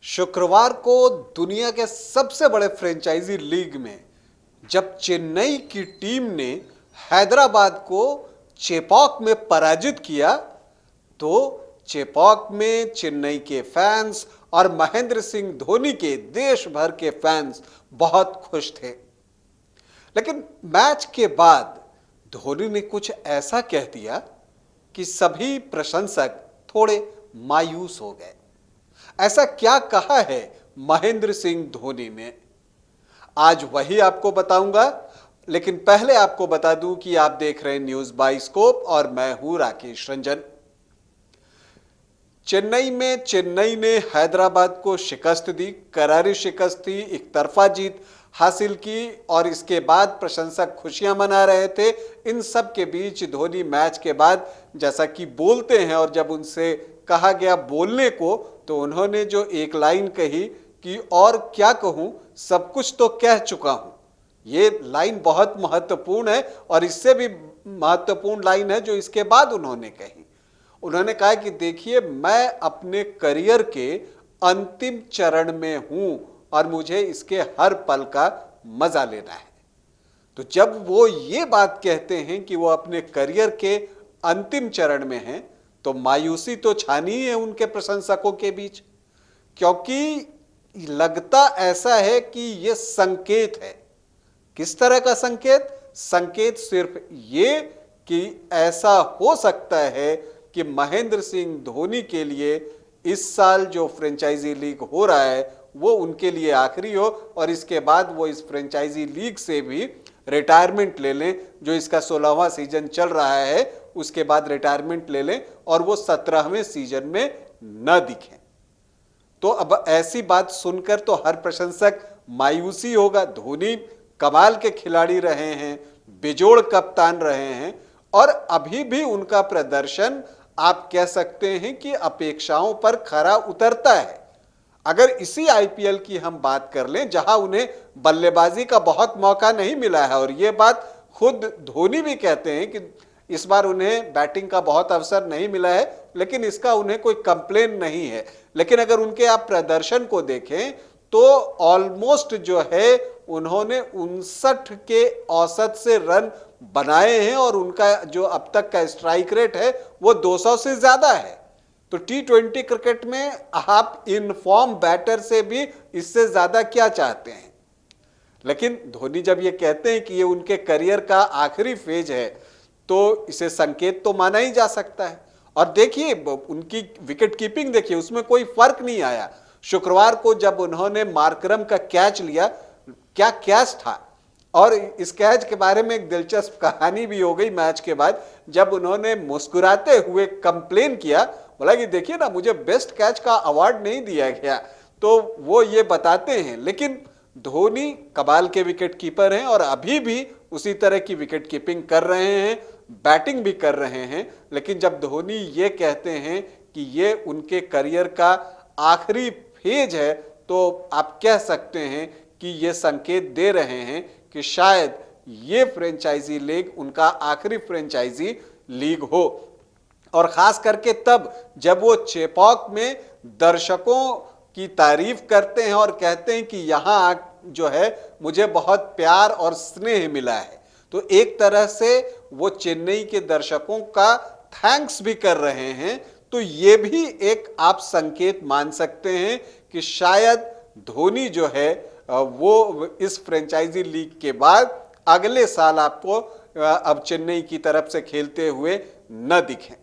शुक्रवार को दुनिया के सबसे बड़े फ्रेंचाइजी लीग में जब चेन्नई की टीम ने हैदराबाद को चेपॉक में पराजित किया तो चेपॉक में चेन्नई के फैंस और महेंद्र सिंह धोनी के देश भर के फैंस बहुत खुश थे। लेकिन मैच के बाद धोनी ने कुछ ऐसा कह दिया कि सभी प्रशंसक थोड़े मायूस हो गए। ऐसा क्या कहा है महेंद्र सिंह धोनी ने, आज वही आपको बताऊंगा। लेकिन पहले आपको बता दूं कि आप देख रहे हैं न्यूज बाइस्कोप और मैं हूं राकेश रंजन। चेन्नई में चेन्नई ने हैदराबाद को शिकस्त दी, करारी शिकस्त थी, एक तरफा जीत हासिल की और इसके बाद प्रशंसक खुशियां मना रहे थे। इन सब के बीच धोनी मैच के बाद जैसा कि बोलते हैं और जब उनसे कहा गया बोलने को तो उन्होंने जो एक लाइन कही कि और क्या कहूं, सब कुछ तो कह चुका हूं। ये लाइन बहुत महत्वपूर्ण है और इससे भी महत्वपूर्ण लाइन है जो इसके बाद उन्होंने कही। उन्होंने कहा कि देखिए, मैं अपने करियर के अंतिम चरण में हूं और मुझे इसके हर पल का मजा लेना है। तो जब वो ये बात कहते हैं कि वो अपने करियर के अंतिम चरण में हैं तो मायूसी तो छानी है उनके प्रशंसकों के बीच, क्योंकि लगता ऐसा है कि ये संकेत है। किस तरह का संकेत? संकेत सिर्फ ये कि ऐसा हो सकता है कि महेंद्र सिंह धोनी के लिए इस साल जो फ्रेंचाइजी लीग हो रहा है वो उनके लिए आखिरी हो और इसके बाद वो इस फ्रेंचाइजी लीग से भी रिटायरमेंट ले लें। जो इसका 16वां सीजन चल रहा है उसके बाद रिटायरमेंट ले लें और वो 17वें सीजन में न दिखें। तो अब ऐसी बात सुनकर तो हर प्रशंसक मायूसी होगा। धोनी कमाल के खिलाड़ी रहे हैं, बेजोड़ कप्तान रहे हैं और अभी भी उनका प्रदर्शन आप कह सकते हैं कि अपेक्षाओं पर खरा उतरता है। अगर इसी आईपीएल की हम बात कर लें जहां उन्हें बल्लेबाजी का बहुत मौका नहीं मिला है और ये बात खुद धोनी भी कहते हैं कि इस बार उन्हें बैटिंग का बहुत अवसर नहीं मिला है, लेकिन इसका उन्हें कोई कंप्लेन नहीं है। लेकिन अगर उनके आप प्रदर्शन को देखें तो ऑलमोस्ट जो है उन्होंने 59 के औसत से रन बनाए हैं और उनका जो अब तक का स्ट्राइक रेट है वो 200 से ज्यादा है। तो T20 क्रिकेट में आप इन फॉर्म बैटर से भी इससे ज्यादा क्या चाहते हैं। लेकिन धोनी जब ये कहते हैं कि ये उनके करियर का आखिरी फेज है तो इसे संकेत तो माना ही जा सकता है। और देखिए उनकी विकेट कीपिंग देखिए, उसमें कोई फर्क नहीं आया। शुक्रवार को जब उन्होंने मार्करम का कैच लिया, क्या कैच था। और इस कैच के बारे में एक दिलचस्प कहानी भी हो गई मैच के बाद, जब उन्होंने मुस्कुराते हुए कंप्लेन किया, बोला कि देखिए ना, मुझे बेस्ट कैच का अवार्ड नहीं दिया गया। तो वो ये बताते हैं। लेकिन धोनी कमाल के विकेट कीपर हैं और अभी भी उसी तरह की विकेट कीपिंग कर रहे हैं, बैटिंग भी कर रहे हैं। लेकिन जब धोनी ये कहते हैं कि ये उनके करियर का आखिरी फेज है तो आप कह सकते हैं कि ये संकेत दे रहे हैं कि शायद ये फ्रेंचाइजी लीग उनका आखिरी फ्रेंचाइजी लीग हो। और खास करके तब जब वो चेपॉक में दर्शकों की तारीफ करते हैं और कहते हैं कि यहाँ जो है मुझे बहुत प्यार और स्नेह मिला है। तो एक तरह से वो चेन्नई के दर्शकों का थैंक्स भी कर रहे हैं। तो ये भी एक आप संकेत मान सकते हैं कि शायद धोनी जो है वो इस फ्रेंचाइजी लीग के बाद अगले साल आपको अब चेन्नई की तरफ से खेलते हुए न दिखें।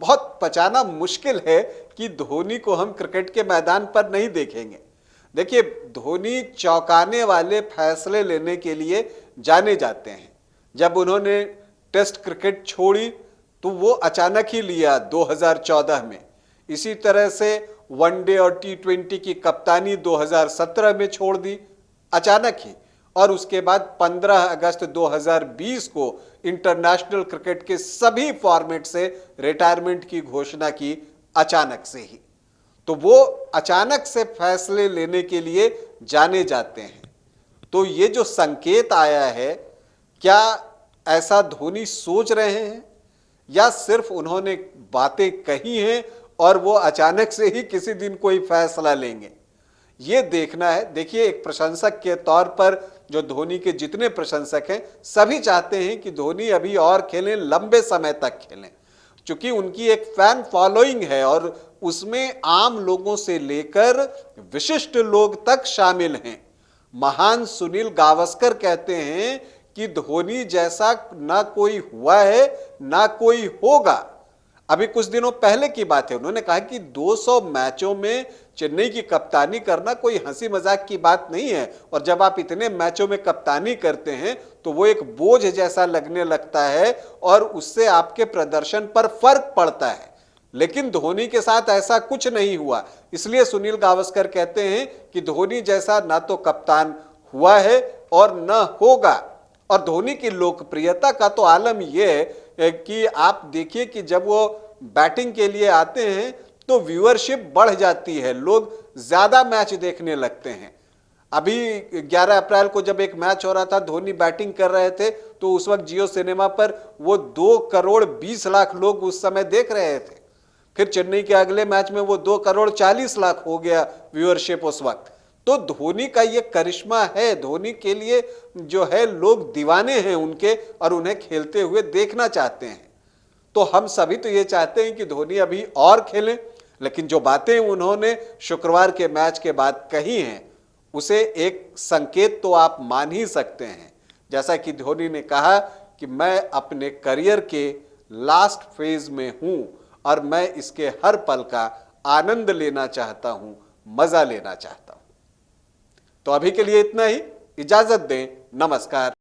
बहुत पचाना मुश्किल है कि धोनी को हम क्रिकेट के मैदान पर नहीं देखेंगे। देखिए, धोनी चौंकाने वाले फैसले लेने के लिए जाने जाते हैं। जब उन्होंने टेस्ट क्रिकेट छोड़ी तो वो अचानक ही लिया 2014 में। इसी तरह से वनडे और T20 की कप्तानी 2017 में छोड़ दी अचानक ही। और उसके बाद 15 अगस्त 2020 को इंटरनेशनल क्रिकेट के सभी फॉर्मेट से रिटायरमेंट की घोषणा की अचानक से ही। तो वो अचानक से फैसले लेने के लिए जाने जाते हैं। तो ये जो संकेत आया है, क्या ऐसा धोनी सोच रहे हैं या सिर्फ उन्होंने बातें कही हैं और वो अचानक से ही किसी दिन कोई फैसला लेंगे, ये देखना है। देखिए, एक प्रशंसक के तौर पर जो धोनी के जितने प्रशंसक हैं सभी चाहते हैं कि धोनी अभी और खेलें, लंबे समय तक खेलें, क्योंकि उनकी एक फैन फॉलोइंग है और उसमें आम लोगों से लेकर विशिष्ट लोग तक शामिल हैं। महान सुनील गावस्कर कहते हैं कि धोनी जैसा ना कोई हुआ है ना कोई होगा। अभी कुछ दिनों पहले की बात है, उन्होंने कहा कि 200 मैचों में चेन्नई की कप्तानी करना कोई हंसी मजाक की बात नहीं है, और जब आप इतने मैचों में कप्तानी करते हैं तो वो एक बोझ जैसा लगने लगता है और उससे आपके प्रदर्शन पर फर्क पड़ता है। लेकिन धोनी के साथ ऐसा कुछ नहीं हुआ, इसलिए सुनील गावस्कर कहते हैं कि धोनी जैसा ना तो कप्तान हुआ है और न होगा। और धोनी की लोकप्रियता का तो आलम यह है कि आप देखिए कि जब वो बैटिंग के लिए आते हैं तो व्यूअरशिप बढ़ जाती है, लोग ज्यादा मैच देखने लगते हैं। अभी 11 अप्रैल को जब एक मैच हो रहा था, धोनी बैटिंग कर रहे थे, तो उस वक्त जियो सिनेमा पर वो 2 करोड़ 20 लाख लोग उस समय देख रहे थे। फिर चेन्नई के अगले मैच में वो 2 करोड़ 40 लाख हो गया व्यूअरशिप उस वक्त। तो धोनी का ये करिश्मा है, धोनी के लिए जो है लोग दीवाने हैं उनके और उन्हें खेलते हुए देखना चाहते हैं। तो हम सभी तो ये चाहते हैं कि धोनी अभी और खेलें, लेकिन जो बातें उन्होंने शुक्रवार के मैच के बाद कही हैं उसे एक संकेत तो आप मान ही सकते हैं। जैसा कि धोनी ने कहा कि मैं अपने करियर के लास्ट फेज में हूं और मैं इसके हर पल का आनंद लेना चाहता हूं, मजा लेना चाहता हूं। तो अभी के लिए इतना ही, इजाजत दें, नमस्कार।